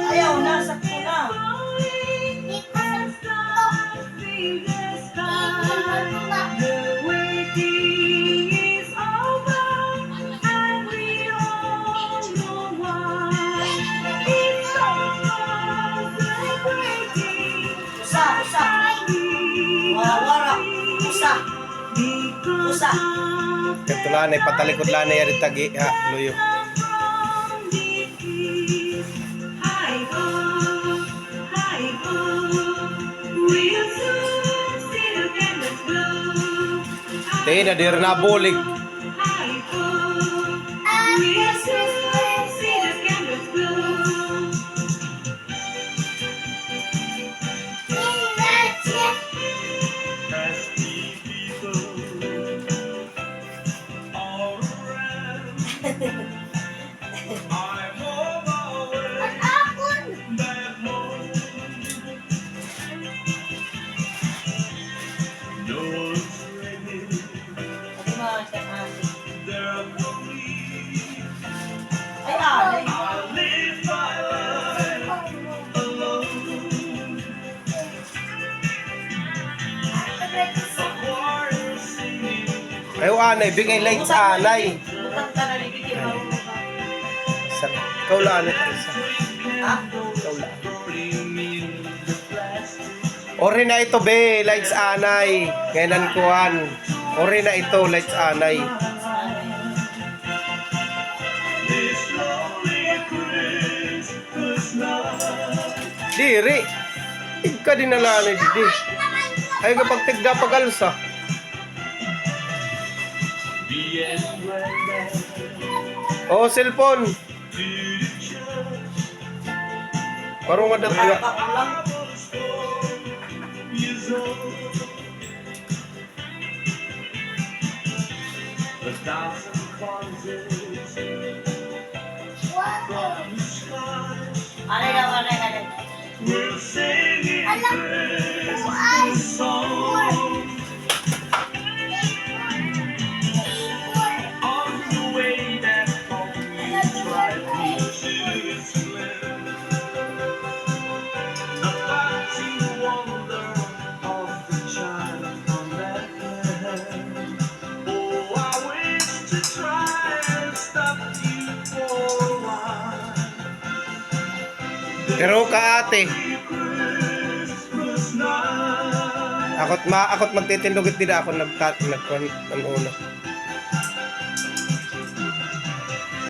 Ayaw na, sakto na. Usa. Wara. Usa. Ketulaan ay patalikod lang na yari tagi ha, luyo. Di na dir na bulig. Ay, anay, bigay light sa anay. Ikaw lang, Isa. Ikaw lang. Ori na ito, be, lights anay. Kailan kuhan. Ori na ito, lights anay. Diri. Ika din nalanay, di. Ay, kapag tigda pag-alsa. Oh, cellphone. Parang ada pula. Pero ka ate. Akot magtitindugit din ako nagkuan ng una.